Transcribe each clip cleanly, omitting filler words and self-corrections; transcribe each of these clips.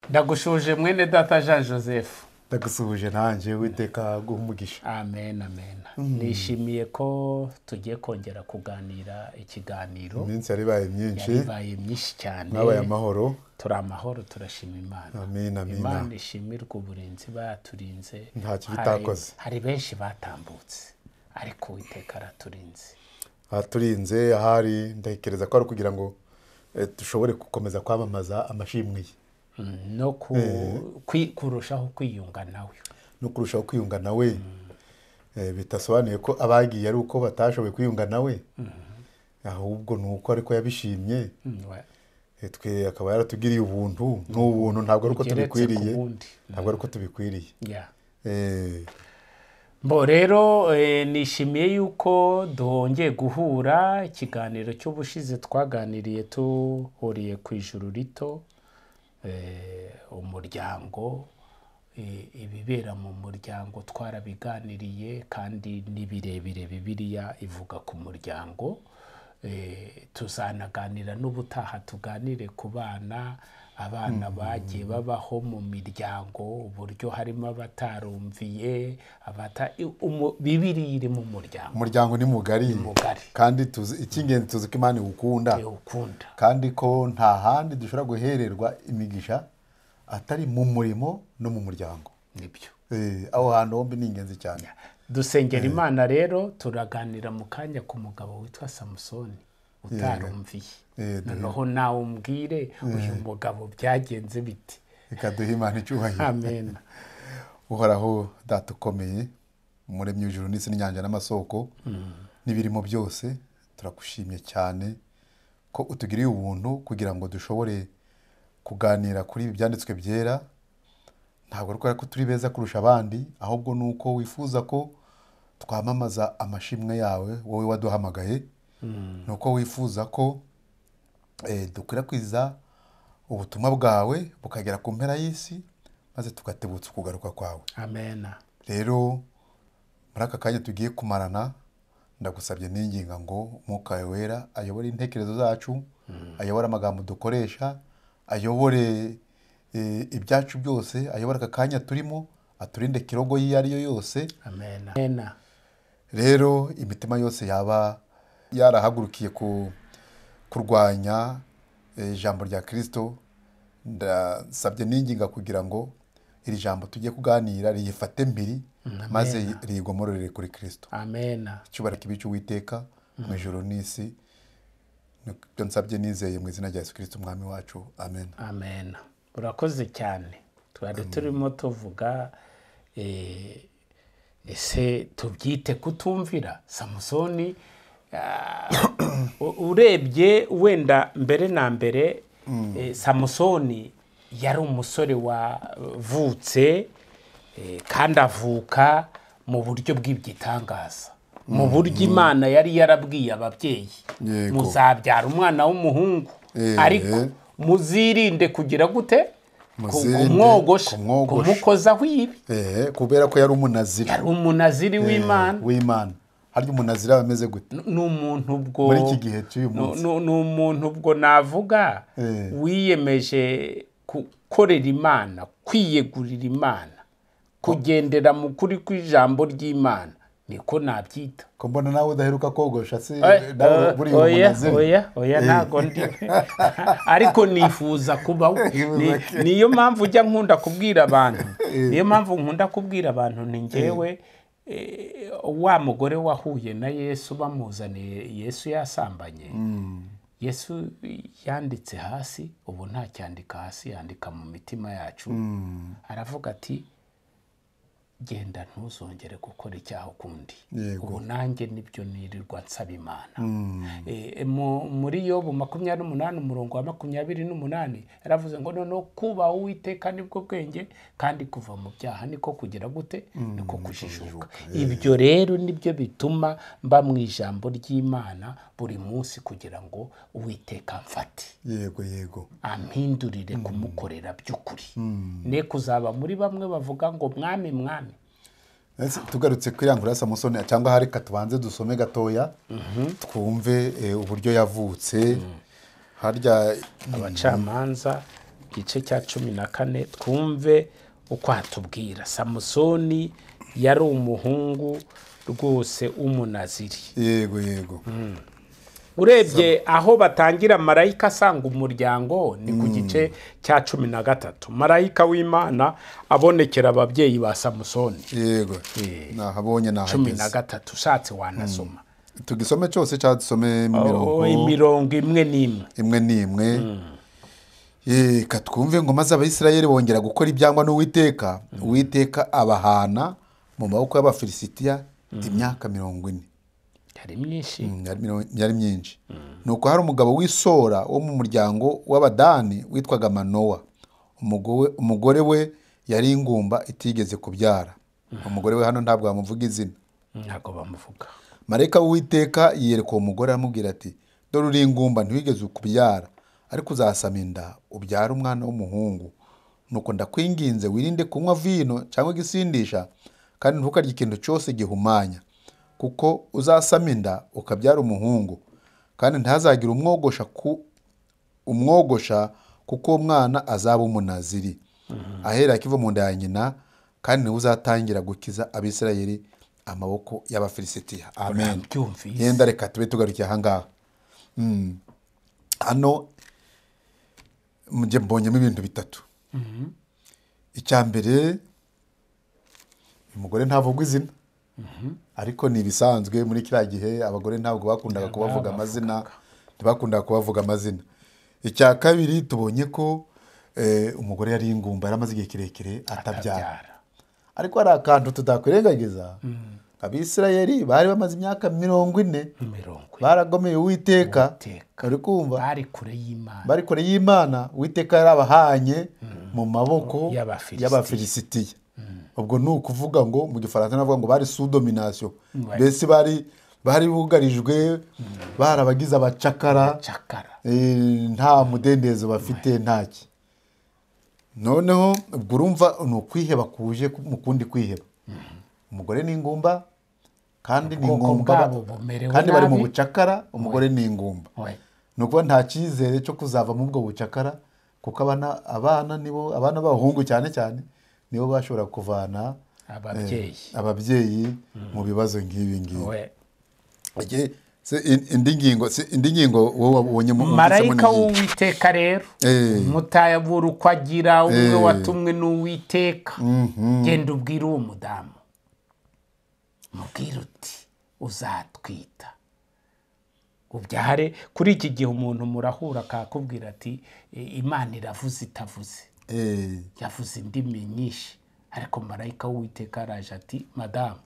Ndagushuje mwene data Jean Joseph. Ndagusuhuje nanjye witeka guhumugisha. Amen amen. Nishimiye ko tugiye kongera kuganira ikiganiro. Iminsi yaribaye myinshi. Yaribaye myinshi cyane. Nabaye amahoro. Turi amahoro turashima Imana. Amen amen. Imana ishimirwa uburinzi baturinze. Nta kibitakoze. Hari benshi batambutse ariko witeka araturinze. Aturinze ahari ndatekereza ko ari kugira ngo dushobore gukomeza kwamamaza amashimwe ye. No kurushaho kwiyunga nawe. No kurushaho kwiyunga nawe. Bitasobanuye ko abagiye ari uko batashoboye kwiyunga nawe. Ahubwo nuko ariko yabishimye. Twe akaba yaratugiriye ubuntu n'ubuntu ntabwo ari uko tubikwiriye. Ntabwo ari uko tubikwiriye. Bo rero nishimiye yuko duhongeye guhura. Ikiganiro cy'ubushize twaganiriye tuhuriye ku ijuru rito, umuryango, ibibera mu muryango twarabiganiriye kandi ni birebire. Bibiliya ivuga ku muryango. Tuzanaganira n'ubutaha tuganire ku bana, abana bagiye babaho mu miryango, uburyo harimo abatarumviye, Bibiliya iri mu muryango. Umuryango ni mugari. Kandi icy'ingenzi tuzi ko Imana iwukunda. Kandi ko nta handi dushobora guhererwa imigisha atari mu murimo no mu muryango. Nibyo. Aho hantu hombi ni ingenzi cyane. Dusengera Imana rero turaganira mu kanya ku mugabo witwa Samusoni utarumviye. Noneho nawe umbwire uyu mugabo byagenze bite. Reka duhe Imana icyubahiro. Amen. Uhoraho data ukomeye, umuremyi w'ijuru n'isi n'inyanja n'amasoko n'ibirimo byose, turagushimye cyane ko utugiriye ubuntu kugira ngo dushobore kuganira kuri ibi byanditswe byera. Ntabwo ari ko turi beza kurusha abandi, ahubwo nuko wifuza ko twamamaza amashimwe yawe wowe waduhamagaye. Nuko wifuza ko dukwirakwiza ubutumwa bwawe bukagera ku mpera y'isi, maze tugatebutsa ukugaruka kwawe. Amen. Rero muri aka kanya tugiye kumarana, ndagusabye n'inginga ngo Mwuka wera ayobore intekerezo zacu, ayobore amagambo dukoresha, ayobore ibyacu byose, ayobora aka kanya turimo, aturinde kirogo iyo ari yo yose. Amen. Rero imitima yose yaba yarahagurukiye kurwanya ijambo rya Kristo, ndasabye n'inginga kugira ngo iri jambo tugiye kuganira riyifate mbiri, maze rigomororere kuri Kristo. Amen. Icyubahiro kibe cy'Uwiteka mu ijuru n'isi. Nibyo nsabye nizeye mu izina rya Yesu Kristo umwami wacu. Amen. Amen. Urakoze cyane. Twari turimo tuvuga ese tubyite kutumvira. Samusoni urebye wenda mbere na mbere, Samusoni yari umusore wavutse kandi avuka mu buryo bw'igitangaza, mu buryo Imana yari yarabwiye ababyeyi, muzabyara umwana w'umuhungu, ariko muzirinde kugira gute? Kumwogosha, kumukozaho ibi. Kubera ko yari umunaziri. Yari umunaziri w'Imana. Harya umunaziri aba ameze gute? Ni umuntu ubwo muri iki gihe cy'uyu munsi. Ni umuntu ubwo navuga wiyemeje gukorera Imana, kwiyegurira Imana, kugendera mu kuri kw'ijambo ry'Imana. Niko nabyita. Ko mbona nawe udaheruka kogosha se buri umunaziri. Oya ntago ndi. Ariko nifuza kubaho. Niyo mpamvu ujya nkunda kubwira abantu. Niyo mpamvu nkunda kubwira abantu ni njyewe wa mugore wahuye na Yesu bamuzaniye Yesu yasambanye. Yesu yanditse hasi, ubu nta cyandika hasi, yandika mu mitima yacu. Aravuga ati genda ntuzongere gukora icyaha ukundi. Ubu nanjye nibyo nirirwa nsaba Imana. Muri Yobu 28:28 yaravuze ngo noneho kubaha Uwiteka nibwo bwenge, kandi kuva mu byaha niko kugira gute? Niko kujijuka. Ibyo rero nibyo bituma mba mu ijambo ry'Imana buri munsi kugira ngo Uwiteka amfate. Yego. Ampindurire kumukorera by'ukuri. Ne kuzaba muri bamwe bavuga ngo mwami. Tugarutse kwirangura Samusoni, cyangwa hari katubanze dusome gatoya twumve uburyo yavutse. Harya Abacamanza igice cya 14 twumve uko hatubwira. Samusoni yari umuhungu rwose w'umunaziri. Yego. Urebye aho batangira marayika asanga umuryango ni ku gice cya 13. Marayika w'Imana abonekera ababyeyi ba Samusoni. Yego. Nahabonye nahageze. 13 ushatse wanasoma. Tugisome cyose cyadusome imirongo imwe n'imwe. Katwumve ngo maze Abisirayeli bongera gukora ibyangwa n'Uwiteka. Uwiteka abahana mu maboko y'Abafilisitiya imyaka 40. Yari myinshi. Nuko hari umugabo w'Isora wo mu muryango w'Abadani witwaga Manowa. Umugore we yari ingumba itigeze kubyara. Umugore we hano ntabwo bamuvuga izina. Ntabwo bamuvuga. Marayika w'Uwiteka yiyereka uwo mugore aramubwira ati, dore uri ingumba ntiwigeze kubyara, ariko uzasama inda ubyara umwana w'umuhungu. Nuko ndakwinginze wirinde kunywa vino cyangwa igisindisha, kandi ntukarye ikintu cyose gihumanya, kuko uzasama inda ukabyara umuhungu, kandi ntazagire umwogosha kuko umwana azaba umunaziri ahera akiva mu nda ya nyina, kandi niwe uzatangira gukiza Abisirayeli amaboko y'Abafilisitiya. Amen. Yenda reka tube tugarukiye aha ngaha. Hano mujye mbonyemo ibintu bitatu. Icya mbere, umugore ntavugwa izina, ariko ni ibisanzwe muri kiriya gihe abagore ntabwo bakundaga kubavuga amazina, ntibakundaga kubavuga amazina. Icya kabiri, tubonye ko umugore yari ingumba, yari amaze igihe kirekire atabyara. Ariko hari akantu tutakwirengagiza. Abisirayeli bari bamaze imyaka 40 baragomeye Uwiteka. Uri kumva? Bari kure y'Imana. Uwiteka yarabahanye mu maboko y'Abafilisitiya. Ubwo ni ukuvuga ngo mu Gifaransa navuga ngo bari sous domination. Mbese bari bugarijwe, barabagize abacakara, nta mudendezo bafite ntaki. Noneho ubwo urumva ni ukwiheba kuje mu kundi kwiheba. Umugore ni ingumba, kandi ni ingumba, kandi bari mu bucakara. Umugore ni ingumba. Nuko nta cyizere cyo kuzava mu bwo bucakara, kuko abana b'abahungu cyane nibo bashobora kuvana ababyeyi mu bibazo nk'ibi ngibi. Indi ngingo wowe wabonye mu marayika w'Uwiteka rero mutayabura uko agira, umwe watumwe n'Uwiteka. Genda ubwire uwo mudamu, mubwire uti uzatwita ubyare. Kuri iki gihe umuntu murahura akakubwira ati Imana iravuze itavuze, yavuze indimi nyinshi, ariko marayika w'Uwiteka araje ati madamu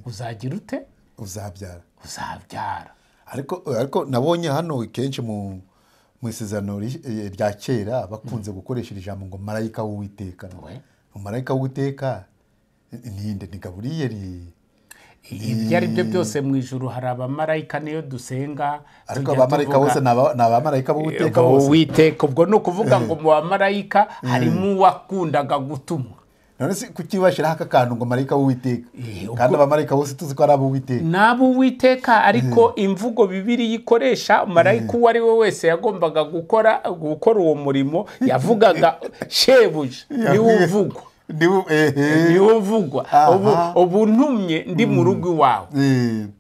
uzagira ute? Uzabyara. Ariko nabonye hano kenshi mu isezerano rya kera bakunze gukoresha ijambo ngo marayika w'Uwiteka. Marayika w'Uwiteka ni Gaburiyeli. Ibyo ari byo byose mu ijuru hari abamarayika niyo dusenga. Ariko abamarayika bose ni abamarayika b'Uwiteka bose. Ubwo ni ukuvuga ngo mu bamarayika harimo uwakundaga gutumwa. None se kukibashiraho aka kantu ngo marayika w'Uwiteka, kandi abamarayika bose tuzi ko ari ab'Uwiteka. Nabo Uwiteka, ariko imvugo Bibiliya ikoresha marayika uwo ari we wese yagombaga gukora uwo murimo, yavugaga shebuja, niwe uvugwa. Niwe uvugwa. Ubu ntumye ndi mu rugo iwawe,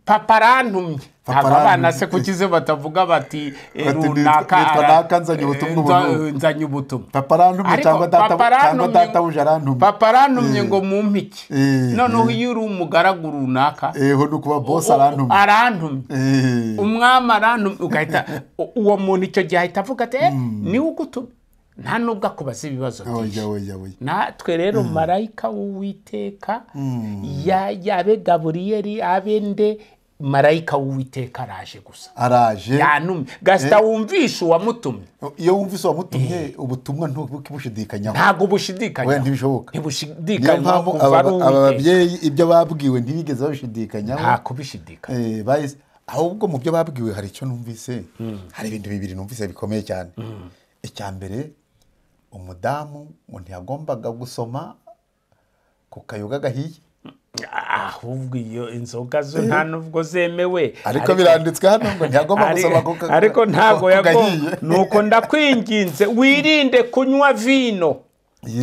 papa arantumye. Abana se kukize batavuga bati runaka nzanye ubutumwa. Papa arantumye cyangwa databuja arantumye. Papa arantumye ngo mumpike. Noneho iyo uri umugaragu runaka, nukuba boss arantumye. Umwami arantumye, ugahita uwo muntu icyo gihe ahita avuga ati niwe ugutumye, nta nubwo akubaza ibibazo byinshi. Natwe rero marayika w'Uwiteka yabe Gaburiyeli abe nde, marayika w'Uwiteka araje gusa. Yanumye. Gasita wumvisha uwamutumye. Iyo wumvisha uwamutumye ubutumwa ntubushidikanyaho. Ntabwo bushidikanyaho. Oya ntibishoboka. Ntibushidikanyaho. Ababyeyi ibyo babwiwe ntibigeze babishidikanyaho. Nta kubishidikanya. Ahubwo mu byo babwiwe hari icyo numvise. Hari ibintu bibiri numvise bikomeye cyane. Icya mbere, umudamu ntiyagombaga gusoma ku kayoga gahiye. ahubwo iyo inzoga zo nta nubwo zemewe, ariko biranditswe hano ngo ntiyagomba gusoma kuko ariko ntabwo nuko ndakwinginze wirinde kunywa vino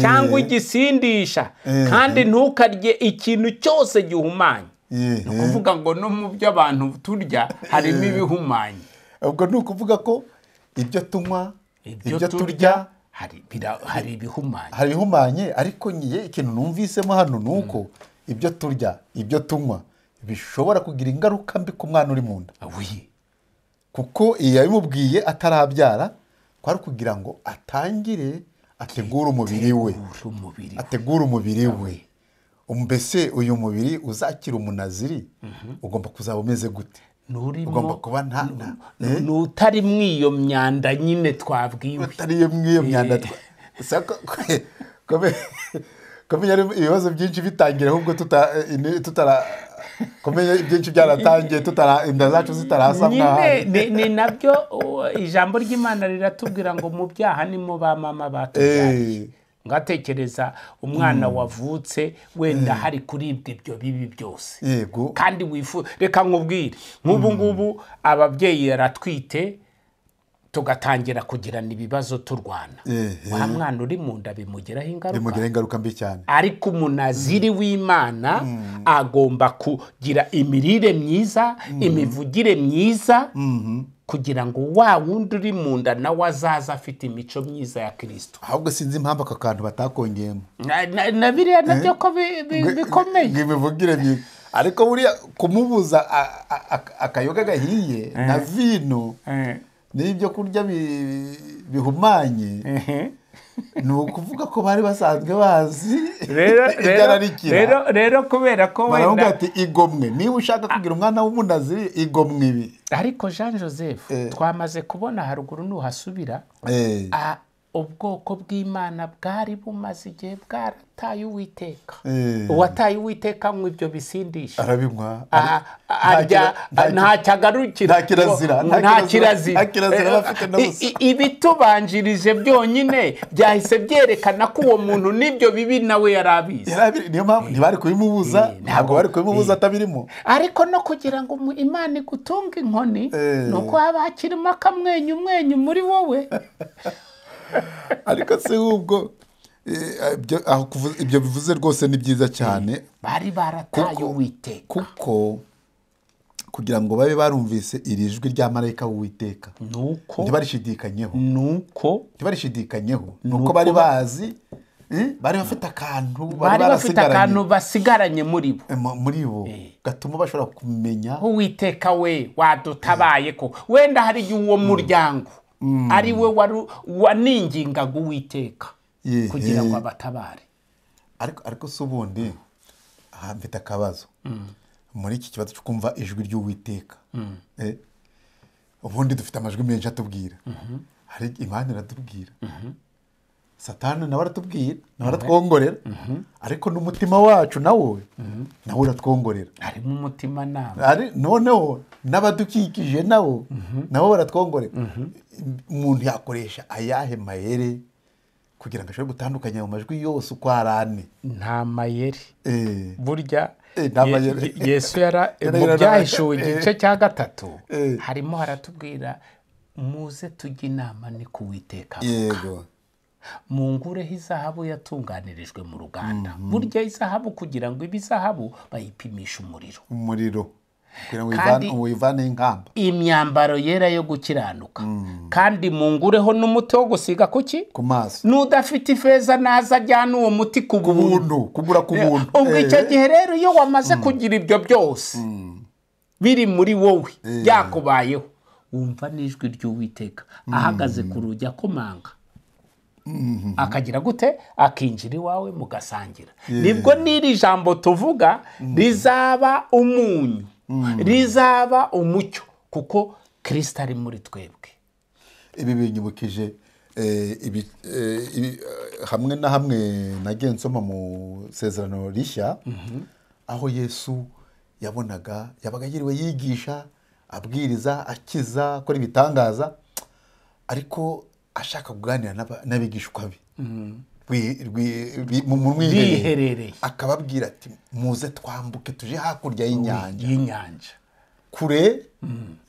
cyangwa igisindisha kandi ntukarye ikintu cyose gihumanye. Ni ukuvuga ngo no mu byo abantu turya harimo ibihumanye. ubwo ni ukuvuga ko ibyo tunywa ibyo turya hari ibihumanye, ariko ngiye ikintu numvisemo hano ni uko ibyo turya ibyo tunywa bishobora kugira ingaruka mbi ku mwana uri mu nda. kuko iyo yabimubwiye atarabyara kwari kugira ngo atangire ategure umubiri we, ategure umubiri we. Mbese uyu mubiri uzakira umunaziri ugomba kuzaba umeze gute? Ugomba kuba n'utari mw'iyo myanda nyine twabwiwe, utari mw'iyo myanda kumenya ibibazo byinshi bitangira ahubwo kumenya byinshi byaratangiye inda zacu zitarasa nyine. ni nabyo ijambo ry'Imana riratubwira ngo mu byaha nimo ba mama batubyaye. ngatekereza umwana wavutse wenda hari kuribwa ibyo bibi byose, kandi reka nkubwire nk'ubu ngubu ababyeyi yaratwite tugatangira kugirana ibibazo turwana, wa mwana uri mu nda bimugiraho ingaruka mbi cyane. ariko umunaziri w'Imana agomba kugira imirire myiza, imivugire myiza, kugira ngo wa wundi uri mu nda nawe azaza afite imico myiza ya Kristo. ahubwo sinzi impamvu aka kantu batakongeyemo na biriya nabyo ko bikomeye imivugire myiza. ariko buriya kumubuza akayoga gahiye na vino n'ibyo kurya bihumanye ni ukuvuga ko bari basanzwe bazi rero kubera ko wenda ati igomwe niba ushaka kugira umwana w'umunaziri igomwe ibi. ariko Jean Joseph twamaze kubona haruguru nuhasubira ubwoko bw'Imana bwari bumaze igihe bwarataye Uwiteka. uwataye Uwiteka ngo ibyo bisindisha arabinywa, nta cyagarukira, nta kirazira. ibitubanjirije byonyine byahise byerekana ko uwo muntu n'ibyo bibi nawe yari abizi. niyo mpamvu ntibari kubimubuza, ntabwo bari kubimubuza atabirimo. ariko no kugira ngo Imana igutunge inkoni ni uko haba hakirimo akamwenyu muri wowe. ariko se ubwo ibyo bivuze rwose ni byiza cyane. bari barataye Uwiteka, kuko kugira ngo babe barumvise iri jwi rya marayika w'Uwiteka ntibarishidikanyeho, nuko bari bazi, bari bafite akantu basigaranye muri bo gatuma bashobora kumenya Uwiteka we wadutabaye ko wenda hari igihe uwo muryango ari we waningingaga Uwiteka kugira ngo abatabare. ariko se ubundi mfite akabazo muri iki kibazo cyo kumva ijwi ry'Uwiteka. ubundi dufite amajwi menshi atubwira, hari Imana iratubwira, Satani nawe aratubwira, nawe aratwongorera, ariko n'umutima wacu nawe uratwongorera. harimo umutima nama, noneho n'abadukikije nabo baratwongorera. umuntu yakoresha ayahe mayere kugira ngo ashobore gutandukanya mu majwi yose uko ari ane? nta mayeri. burya Yesu mu byahishuwe igice cya 3 harimo haratubwira muze tujye inama ni ku Uwiteka. mungureho izahabu yatunganirijwe mu ruganda. burya izahabu kugira ngo ibe izahabu bayipimisha umuriro kugira ngo uyivane inkamba. imyambaro yera yo gukiranuka. kandi mungureho n'umuti wo gusiga ku maso. n'udafite ifeza naza ajyana uwo muti ku buntu, kugura ku buntu. ubwo icyo gihe rero iyo wamaze kugira ibyo byose biri muri wowe byakubayeho, wumva n'ijwi ry'Uwiteka ahagaze ku rugi akomanga, akagira gute? akinjira iwawe mugasangira. nibwo n'iri jambo tuvuga rizaba umunyu, rizaba umucyo, kuko Kristo ari muri twebwe. ibi binyibukije hamwe na hamwe nagiye nsoma mu Isezerano Rishya, aho Yesu yabaga yiriwe yigisha, abwiriza, akiza, akora ibitangaza, ariko ashaka kuganira n'abigishwa be. biherereye, akababwira ati muze twambuke tuje hakurya y'inyanja kure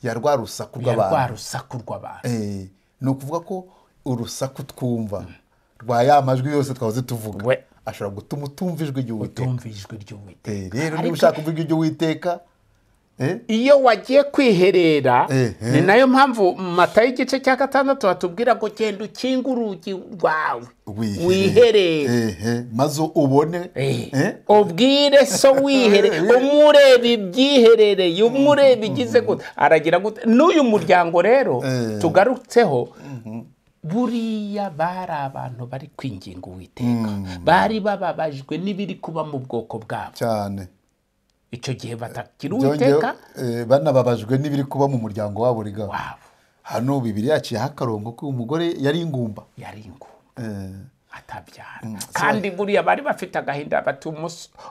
ya rwa rusaku rw'abantu. ni ukuvuga ko urusaku twumva rwa ya majwi yose twahoze tuvuga ashobora gutuma utumva ijwi ry'Uwiteka. Rero niba ushaka kuvuga iry'Uwiteka, iyo wagiye kwiherera, ni nayo mpamvu Matayo igice cya 6 batubwira ngo genda ukinga urugi rwawe wiherere, maze ubone, ubwire so wiherere, umureba ibyiherereye, umureba igize gute, aragira gute. N'uyu muryango rero tugarutseho, buriya bari abantu bari kwinginga Uwiteka, bari bababajwe n'ibiri kuba mu bwoko bwabo cyane. icyo gihe batakira Uwiteka, banababajwe n'ibiri kuba mu muryango wabo riga. Hano Bibiliya yaciyeho akarongo ko umugore yari ingumba atabyara, kandi buriya bari bafite agahinda bati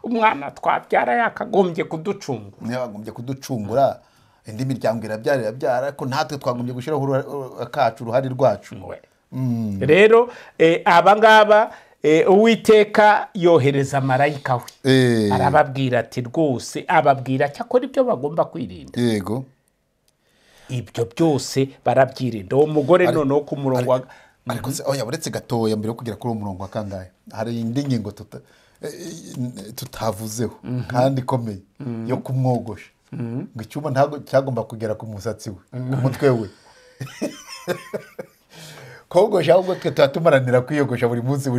umwana twabyara yakagombye kuducungura, indi miryango irabyara, ariko natwe twagombye gushyiraho akacu, uruhare rwacu. Rero abangaba Uwiteka yohereza marayika we, arababwira ati rwose, ababwira cyakora ibyo bagomba kwirinda. Yego, ibyo byose barabyirinda. Uwo mugore noneho ku murongo ariko uretse gatoya mbere yo kugera kuri uwo murongo wa kangahe, hari indi ngingo tutavuzeho kandi ikomeye yo kumwogosha, ngo icyuma ntabwo cyagomba kugera ku musatsi we, ku mutwe we. Kogosha ahubwo twe tumaranira kwiyogosha buri munsi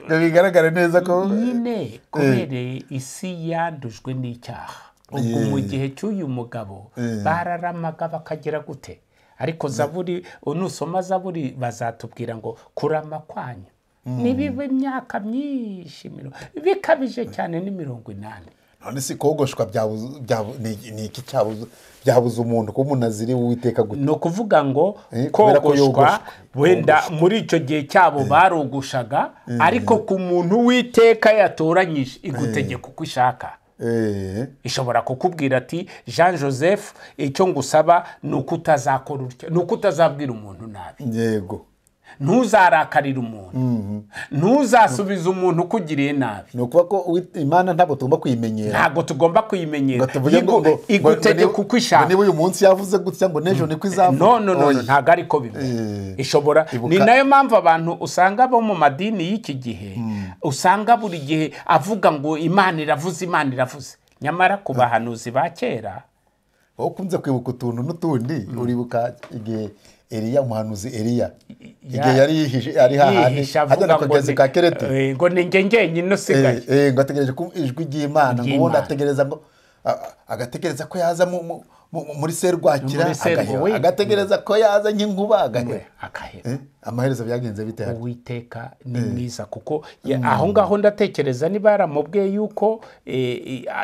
bigaragara neza ko nyine kubera isi yandujwe n'icyaha. Ubwo mu gihe cy'uyu mugabo bararamaga bakagera gute, ariko Zaburi, nusoma Zaburi bazatubwira ngo kurama kwanyu nibibe imyaka myinshi, bikabije cyane ni 80. none si kogoshwa ni iki byabuze umuntu ko umunaziri w'Uwiteka gute? No kuvuga ngo kogoshwa wenda muri icyo gihe cyabo barogoshaga, ariko ku muntu w'Uwiteka yatoranyije igutegeka uko ishaka. Ishobora kukubwira ati Jean Joseph, icyo ngusaba ni uko utazakora utyo, ni uko utazabwira umuntu nabi. Yego, ntuzarakarira umuntu, ntuzasubiza umuntu ukugiriye nabi. ni ukuvuga ko Imana ntabwo tugomba kuyimenyera, ntabwo tugomba kuyimenyera, igutegeka uko ishaka. Niba uyu munsi yavuze gutya ngo n'ejo niko izavuga, no, ntabwo ariko bimeze. Ishobora, ni nayo mpamvu abantu usanga bo mu madini y'iki gihe usanga buri gihe avuga ngo Imana iravuze, nyamara ku bahanuzi ba kera wowe ukunze kwibuka utuntu n'utundi. Uribuka igihe Eliya, umuhanuzi Eliya, igihe yari yihishe ari hahandi hajya ku kagezi ka Kereti, ngo ni ngenyine usigaye, ngo ategereje ijwi ry'Imana, ngo ubundi ategereza ngo agategereza ko yaza muri serwakira, agategereza ko yaza nk'inkuba, agahera. Amaherezo byagenze bite? Uwiteka ni mwiza, kuko aho ngaho ndatekereza niba yaramubwiye yuko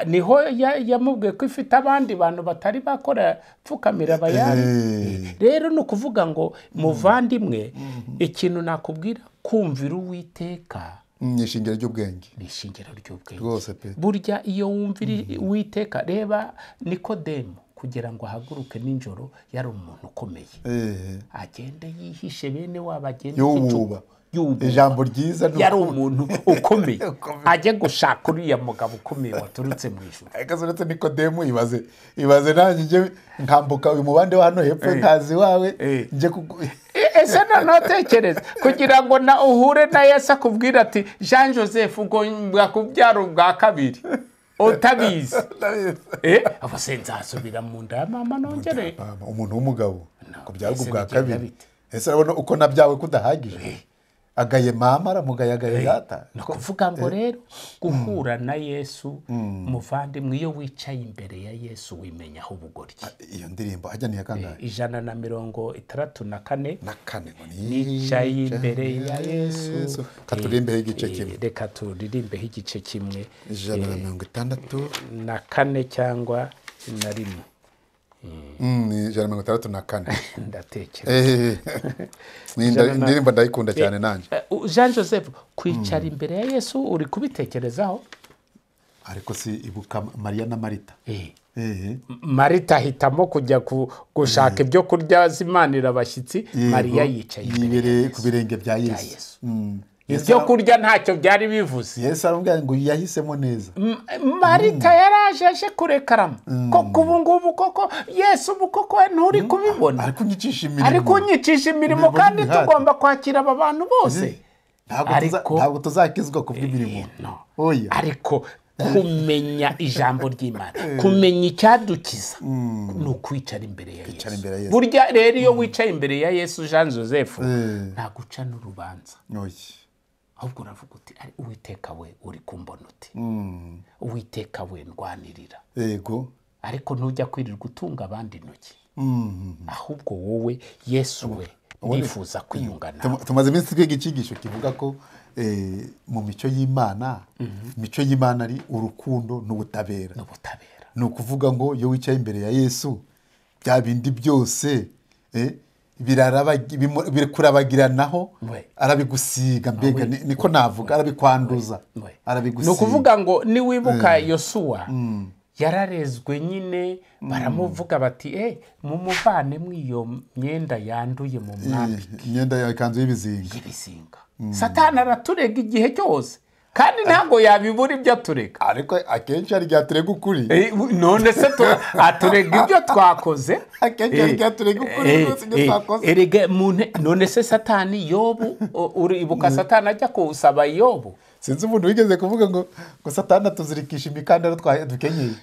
niho yamubwiye ko ifite abandi bantu batari bakora pfukamira Bayali. Rero ni ukuvuga ngo muvandimwe, ikintu nakubwira, kumvira Uwiteka ni ishingiro ry'ubwenge, rwose pe. Burya iyo wumvira Uwiteka, reba Nikodemo, kugira ngo ahaguruke nijoro yari umuntu ukomeye, agende yihishe, bene wabo agende yububa, ijambo ryiza, yari umuntu ukomeye, ajye gushaka uriya mugabo ukomeye waturutse mu ijuru. Uretse Nikodemo, ibaze nanjye njye nkambuka uyu mubande wa hano hepfo, nkazi wawe njye ese noneho kugira ngo uhure na Yesu akubwira ati Jean Joseph ubwo bwakubyara ubwa kabiri utabizi, abo se nzasubira mu nda ya mama nongere. Umuntu w'umugabo kubyara ubwa kabiri, ese urabona uko nabyawe kudahagije? Agaye mama aramugaye data. Ni ukuvuga ngo rero guhura na Yesu, muvandimwe, iyo wicaye imbere ya Yesu wimenyaho ubugoryi. Iyo ndirimbo ajya ni yakangaye? 164 nicaye imbere ya Yesu. Katurimbeho igice kimwe, reka turirimbeho igice kimwe, 164 cyangwa na rimwe. 164 ndatekereza indirimbo ndayikunda cyane nanjye. Jean Joseph, kwicara imbere ya Yesu uri kubitekerezaho? Ariko si ibuka Mariya na Marita, Marita ahitamo kujya gushaka ibyo kurya zimanira abashyitsi, Mariya yicaye imbere ku birenge bya Yesu. ibyo kurya ntacyo byari bivuze. Yesu aramubwira ngo yahisemo neza. Marita yaraje aje kurekarama koko ubu ngubu koko Yesu ubu koko nturi kubibona, ariko unyicisha imirimo kandi tugomba kwakira aba bantu bose. Ntabwo tuzakizwa ku bw'imirimo. Ariko kumenya ijambo ry'Imana, kumenya icyadukiza ni ukwicara imbere ya Yesu. Burya rero iyo wicaye imbere ya Yesu Jean Joseph ntabwo uca n'urubanza, ahubwo uravuga uti Uwiteka we uri kumbona uti, Uwiteka we ndwanirira. Yego. Ariko ntujya kwirirwa utunga abandi intoki, ahubwo wowe Yesu we nifuza kwiyunga nawe. Tumaze iminsi twiga icyigisho kivuga ko mu mico y'Imana, imico y'Imana ari urukundo n'ubutabera. Ni ukuvuga ngo iyo wicaye imbere ya Yesu bya bindi byose birakurabagiranaho, arabigusiga, mbega niko navuga, arabikwanduza, arabigusiga. Ni ukuvuga ngo niwibuka Yosuwa yararezwe nyine, baramuvuga bati mumuvane mw'iyo myenda yanduye mu mwambike, imyenda ya ikanzu y'ibizinga. Satani araturega igihe cyose kandi ntabwo yabibura ibyo aturega, ariko akenshi hari igihe aturega ukuri. None se aturega ibyo twakoze, akenshi hari igihe aturega ukuri rwose ibyo twakoze. None se Satani, Yobu, uribuka Satani ajya kuwusaba Yobu? Sinzi umuntu wigeze kuvuga ngo Satani atuzirikisha imikandara dukenyeye.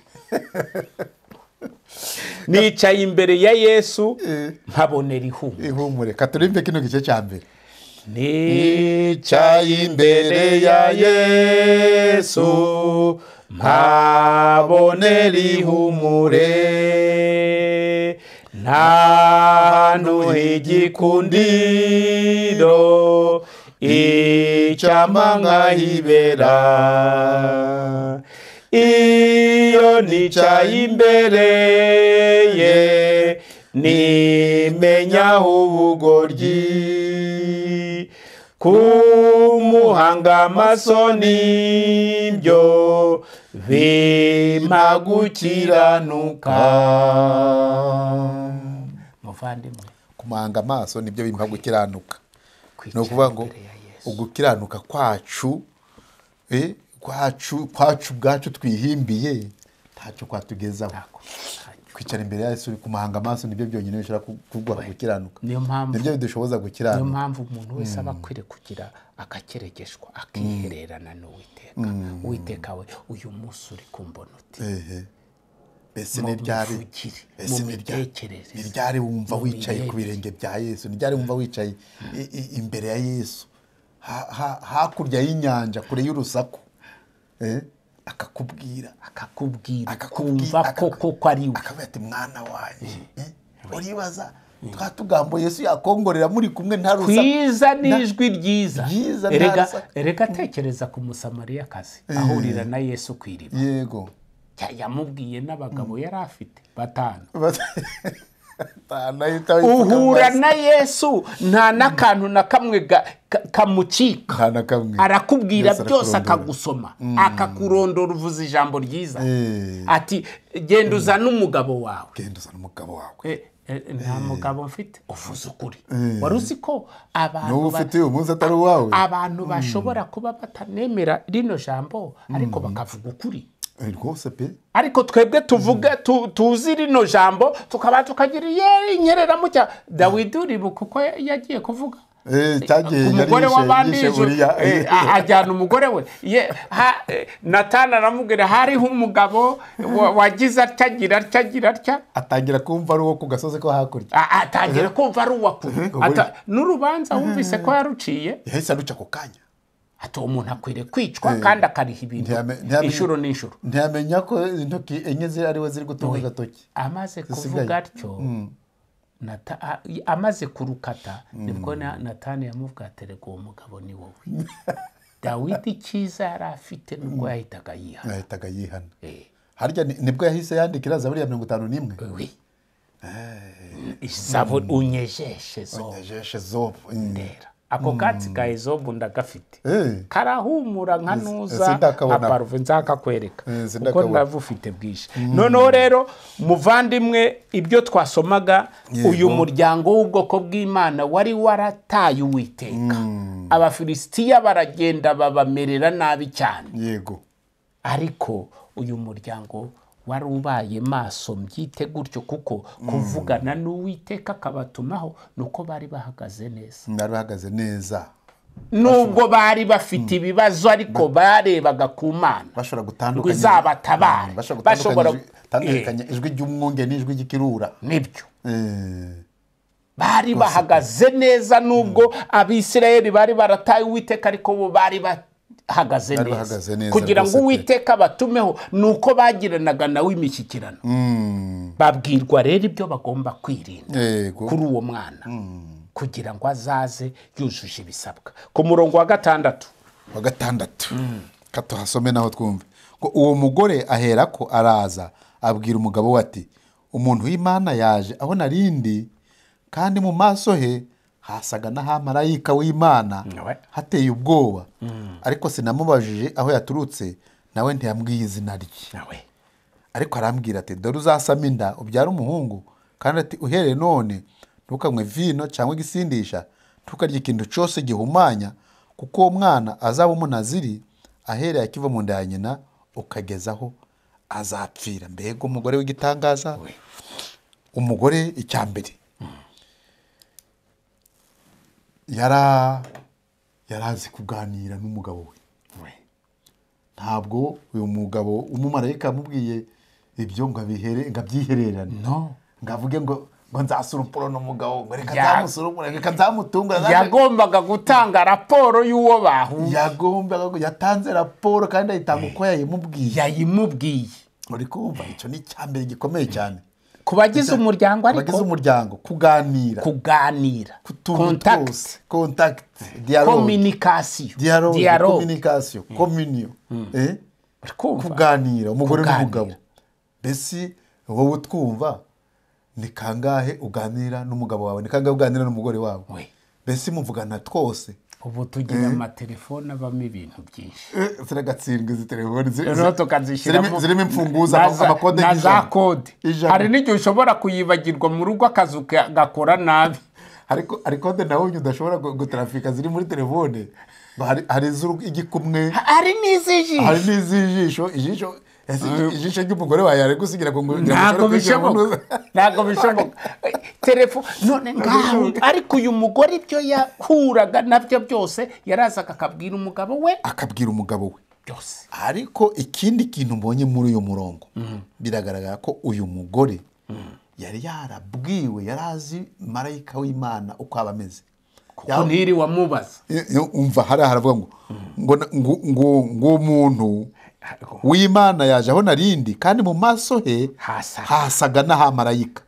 Nicaye imbere ya Yesu nkabonera ihumure. Katurimbe kino gice cya mbere. Nicaye imbere ya Yesu nkabonera ihumure, nta hantu h'igikundiro icyampa nkahibera. Iyo nicaye imbere ye nimenyaho ubugoryi, kumuhanga amaso nibyo bimpa gukiranuka. Muvandimwe, kumuhanga amaso nibyo bimpa gukiranuka. Ni ukuvuga ngo ugukiranuka kwacu ubwacu twihimbiye ntacyo kwatugezaho. Kwicara imbere ya Yesu kumuhanga amaso nibyo byonyine bishobora kuguha gukiranuka, nibyo bidushoboza gukiranuka. Niyo mpamvu umuntu wese aba akwiriye kugira agakeregeshwa, akihererana n'Uwiteka. Uwiteka we, uyu munsi uri kumbona uti, mbese ni ryari wumva wicaye ku birenge bya Yesu? Ni ryari wumva wicaye imbere ya Yesu hakurya y'inyanja, kure y'urusaku, akakubwira kumva koko ari we, akavuga ati mwana wanjye, uribaza twa tugambo Yesu yakongorera muri kumwe nta rusaku, kwiza n'ijwi ryiza. Erega tekereza ku Musamariyakazi ahurira na Yesu ku iriba. Yego. Yamubwiye n'abagabo yari afite 5. Uhura na Yesu nta n'akantu na kamwe kamucika, arakubwira byose, akagusoma, akakurondora, uvuza ijambo ryiza, ati genda uzana umugabo wawe. Nta mugabo mfite, uvuze ukuri. Wari uzi ko abantu bashobora kuba batanemera rino jambo ariko bakavuga ukuri? Ariko twebwe tuvuge tuzi rino jambo tukagira inyerera mucya. Dawidi uribuka uko yagiye kuvuga umugore w'abandi, ajyana umugore we. Natani aramubwira hariho umugabo wagize atya atya, atangira kumva ari uwo ku gasozi ko hakurya, atangira kumva ari uwa kure. N'urubanza wumvise ko yaruciye, yahise aruca ako kanya. Ati umuntu akwiriye kwicwa kandi akariha ibintu inshuro n'inshuro. Ntiyamenya ko intoki enye ariwe ziri gutunga agatoki. Amaze kuvuga atyo, amaze kurukata, nibwo Natani yamubwira ati rega uwo mugabo ni wowe. Dawidi icyiza yari afite nubwo yahitaga yihana. Harya nibwo yahise yandikira Zaburi ya 51. Zaburi unyejeshe zobu ndera. ako katsi ka ezobu ndagafite Eh. karahumura nka nuza sindakabona. aparuve nzakakwereka kuko sindakabona. ndavufite bwije noneho rero muvandimwe ibyo twasomaga uyu muryango w'ubwoko bw'Imana wari warataye Uwiteka abafilisitiya baragenda babamerera nabi cyane yego ariko uyu muryango wari ubaye maso mbyite gutyo kuko kuvugana n'Uwiteka akabatumaho nuko bari bahagaze neza nubwo bari bafite ibibazo ariko barebaga ku Mana bashobora gutandukanya izabatabara bashobora gutandukanya ijwi ry'umwunge n'ijwi ry'ikirura nibyo bari bahagaze neza nubwo Abisirayeli bari barataye Uwiteka ariko bo bari bahagaze neza kugira ngo Uwiteka batumeho nuko bagiranaga nawe imishyikirano babwirwa rero ibyo bagomba kwirinda kuri uwo mwana kugira ngo azaze yujuje ibisabwa ku murongo wa 6 katuhasome naho twumve ngo uwo mugore ahera ko araza abwira umugabo we ati umuntu w'Imana yaje aho narindi kandi mu maso he hasaga n'ahamarayika w'Imana hateye ubwoba ariko sinamubajije aho yaturutse nawe ntiyambwiye izina rye ariko arambwira ati dore uzasama inda ubyara umuhungu kandi ati uhereye none ntukanywe vino cyangwa igisindisha ntukarye ikintu cyose gihumanya kuko uwo mwana azaba umunaziri ahereye akiva mu nda ya nyina ukagezaho azapfira. Mbega umugore w'igitangaza umugore icyambere yarazi kuganira n'umugabo we ntabwo uyu mugabo umumarayika yamubwiye ibyo ngo abyihererane ngavuge ngo nzasurupuro n'umugabo ngo reka nzamusurupuro reka nzamutungura yagombaga gutanga raporo y'uwo bahuye yatanze raporo kandi ayitanga uko yayimubwiye uri kumva icyo ni icyambere gikomeye cyane ku bagize umuryango ariko kuganira contact communication communion kuganira umugore n'umugabo mbese wowe twumva ni kangahe uganira n'umugabo wawe ni kangahe uganira n'umugore wawe mbese muvugana twose ubu tugira amatelefone abamo ibintu byinshi ziragatsindwa izi telefone zirimo imfunguzo amakode na za kode hari n'igihe ushobora kuyibagirwa mu rugo akazu gakora nabi hari kode nawe udashobora gutrafika ziri muri telefone hari igikumwe hari n'izijisho ijisho ry'umugore wawe yari gusigira ngo ntabwo bishoboka telefone none ngaho ariko uyu mugore ibyo yahuraga nabyo byose yarazaga akabwira umugabo we byose. Ariko ikindi kintu mbonye muri uyu murongo biragaragara ko uyu mugore yari yarabwiwe yarazi marayika w'Imana uko aba ameze kuko ntiri wamubaza umva haravuga ngo umuntu w'Imana yaje aho narindi kandi mu maso he hasaga n'ahamarayika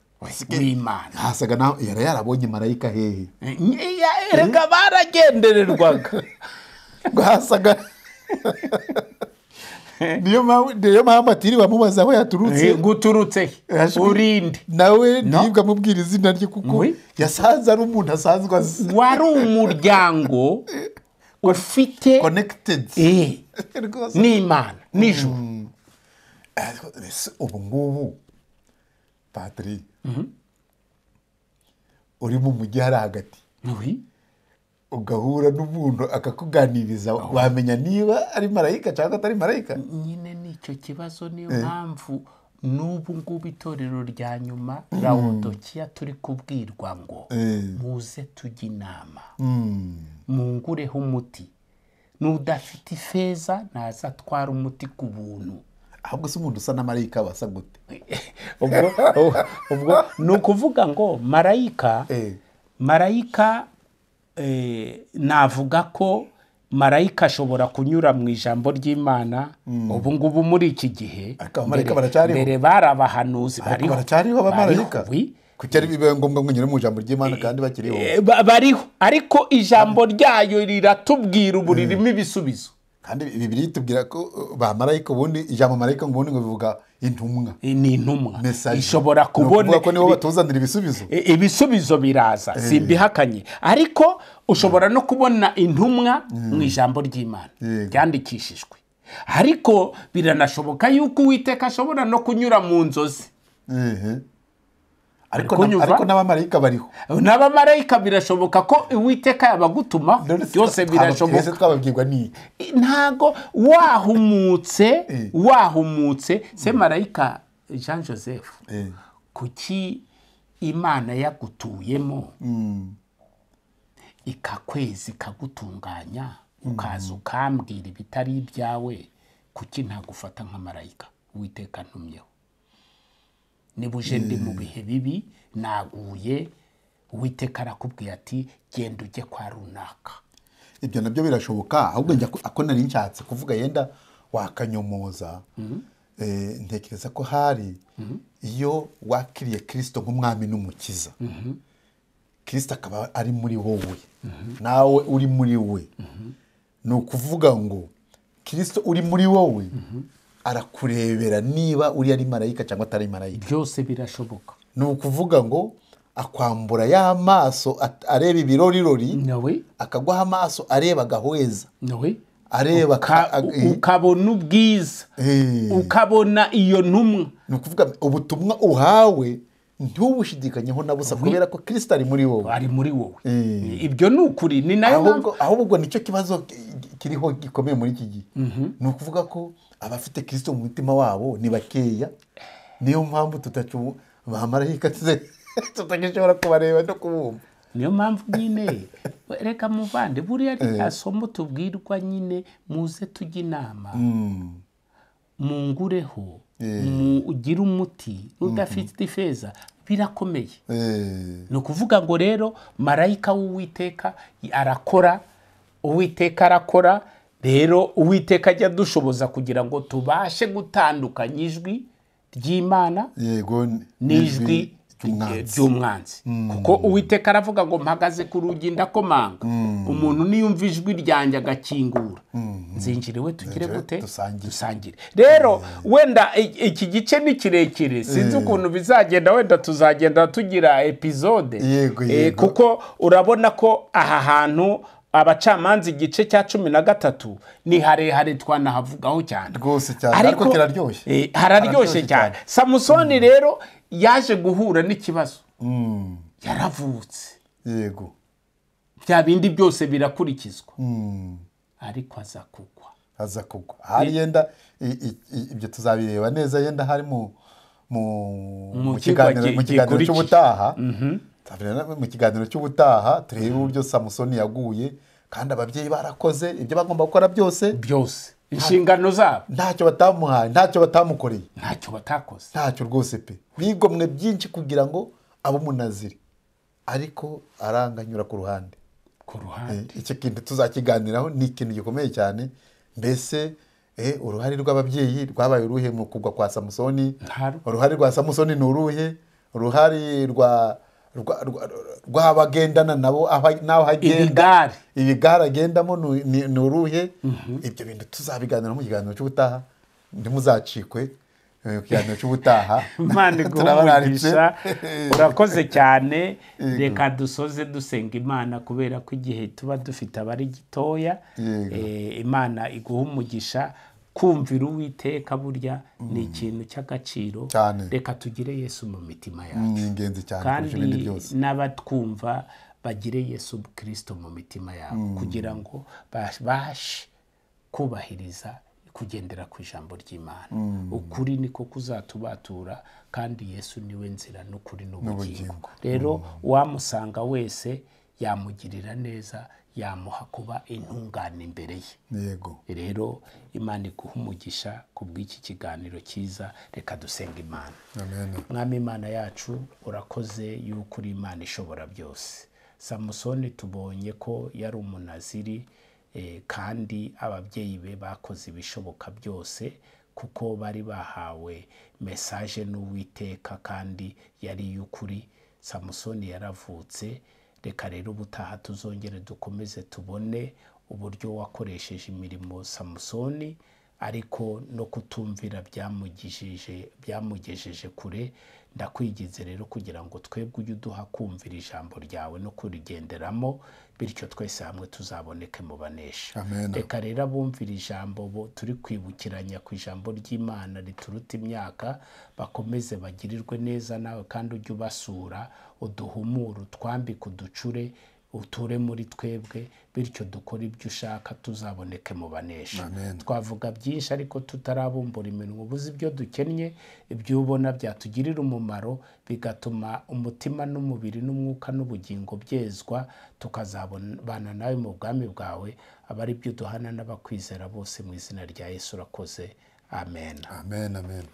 w'Imana hasaga naho yarabonye marayika hehe erega baragendererwaga ngo hasaga niyo mpamvu atiri bamubaza aho yaturutse guturutse urinde nawe ntibwa mubwira izina rye kuko yasanze ari umuntu asanzwe azi wari umuryango ufite connected n'Imana n'ijuru. ubu ngubu Patri uri mu mujyi hari hagati ugahura n'umuntu akakuganiriza wamenya niba ari marayika cyangwa atari marayika. Nyine nicyo kibazo niyo mpamvu n'ubu ngubu itorero rya nyuma Laodikiya turi kubwirwa ngo muze tujye inama mungureho umuti n'udafite ifeza naza atwara umuti ku buntu. Ahubwo se umuntu usa na marayika basa gute? ubwo ni ukuvuga ngo marayika navuga ko marayika ashobora kunyura mu ijambo ry'Imana ubu ngubu muri iki gihe. Mbere bari abahanuzi baracyariho abamarayika kucyari bibaye ngombwa ngo nyure mu ijambo ry'Imana kandi bakiriho bariho ariko ijambo ryayo riratubwira ubu ririmo ibisubizo kandi Bibiliya itubwira ko ba marayika ubundi ijambo marayika ubundi ngo bivuga intumwa ni intumwa Message. ishobora Ni ukuvuga kubona ko nibo batuzanira ibisubizo ibisubizo biraza simbihakanye ariko ushobora no kubona intumwa mu ijambo ry'Imana ryandikishijwe ariko biranashoboka yuko Uwiteka ashobora no kunyura mu nzozi ariko n'abamarayika bariho n'abamarayika birashoboka ko Uwiteka yabagutuma byose birashoboka twese twababwirwa ni ntago wahumutse se marayika Jean Joseph kuki Imana yagutuyemo ikakwezi ikagutunganya ukaza ukambwira ibitari ibyawe kuki ntagufata nka marayika Uwiteka ntumyeho niba uje ndi mu bihe bibi naguye Uwiteka arakubwiye ati genda ujye kwa runaka ibyo nabyo birashoboka ahubwo njya ako nari nshatse kuvuga yenda wakanyomoza ntekereza ko hari iyo wakiriye Kristo nk'umwami n'umukiza Kristo akaba ari muri wowe nawe uri muri we ni ukuvuga ngo Kristo uri muri wowe arakurebera niba uri ari marayika cyangwa atari marayika byose birashoboka ni ukuvuga ngo akwambura ya maso areba ibirorirori nawe akaguha amaso areba agahweza nawe areba ukabona ubwiza ukabona iyo ntumwa ni ukuvuga ubutumwa uhawe ntubushidikanyeho na busa kubera ko Kristo ari muri wowe ibyo ni ukuri ni nayo ahubwo nicyo kibazo kiriho gikomeye muri iki gihe ni ukuvuga ko abafite Kristo mu mutima wabo ni bakeya niyo mpamvu bamarayika tutagishobora kubareba no kubumva niyo mpamvu nyine reka muvande buriya rya somo tubwirwa nyine muze tujye inama mungureho ugire umuti udafite ifeza birakomeye ni ukuvuga ngo rero marayika w'Uwiteka arakora Uwiteka arakora rero Uwiteka ajya dushoboza kugira ngo tubashe gutandukanya ijwi ry'Imana n'ijwi ry'umwanzi kuko Uwiteka aravuga ngo mpagaze ku rugi ndakomanga umuntu niyumva ijwi ryanjye agakingura nzinjire we tugire gute dusangire rero wenda iki gice ni kirekire sinzi ukuntu bizagenda wenda tuzagenda tugira episode kuko urabona ko aha hantu abacamanza igice cya 13 ni harehare twanahavugaho cyane rwose cyane ariko kiraryoshye hararyoshye cyane Samusoni rero yaje guhura n'ikibazo yaravutse yego bya bindi byose birakurikizwa ariko aza kugwa hari yenda ibyo tuzabireba neza yenda hari mu kiganiro cy'ubutaha mu kiganiro cy'ubutaha turebe uburyo Samusoni yaguye kandi ababyeyi barakoze ibyo bagomba gukora byose inshingano zabo ntacyo batamuhaye ntacyo batamukoreye ntacyo batakoze ntacyo rwose pe bigomwe byinshi kugira ngo abe umunaziri ariko aranganyura ku ruhande icyo kintu tuzakiganiraho ni ikintu gikomeye cyane mbese uruhare rw'ababyeyi rwabaye uruhe mu kugwa kwa Samusoni uruhare rwa Samusoni ni uruhe uruhare rw'abagendana nabo naho hagenda ibigare agendamo ni uruhe ibyo bintu tuzabiganira mu kiganiro cy'ubutaha ntimuzacikwe kiganiro cy'ubutaha Imana iguha urakoze cyane reka dusoze dusenga Imana kubera ko igihe tuba dufite abari gitoya Imana iguha umugisha kumvira Uwiteka burya ni ikintu cy'agaciro reka tugire Yesu mu mitima yacu ni ingenzi cyane kurusha ibindi byose n'abatwumva bagire Yesu Kristo mu mitima yabo kugira ngo bashe kubahiriza kugendera ku ijambo ry'Imana ukuri niko kuzatubatura kandi Yesu niwe nzira n'ukuri n'ubugingo rero wamusanga wese yamugirira neza yamuha kuba intungane imbere ye yego rero Imana iguha umugisha kubw'iki kiganiro cyiza reka dusenga Imana Mwami Imana yacu urakoze yuko uri Imana ishobora byose Samusoni tubonye ko yari umunaziri kandi ababyeyi be bakoze ibishoboka byose kuko bari bahawe message n'Uwiteka kandi yari y'ukuri Samusoni yaravutse reka rero ubutaha tuzongere dukomeze tubone uburyo wakoresheje imirimo Samusoni ariko no kutumvira byamugejeje kure. Ndakwigize rero kugira ngo twebwe ujye uduha kumvira ijambo ryawe no kurigenderamo, bityo twese hamwe tuzaboneke mu banesha. Reka rero abumvira ijambo turi kwibukiranya ku ijambo ry'Imana rituruta imyaka, bakomeze bagirirwe neza nawe, kandi ujye ubasura, uduhumure, utwambike, uducure, uture muri twebwe, bityo dukora ibyo ushaka, tuzaboneke mu banesha. Twavuga byinshi ariko tutarabumbura iminwa, ubuze ibyo dukennye, ibyo ubona byatugirira umumaro, bigatuma umutima n'umubiri n'umwuka n'ubugingo byezwa, tukazabana nawe mu bwami bwawe. Aba ari byo duhana n'abakwizera bose mu izina rya Yesu. Urakoze. Amen. Amen. Amen.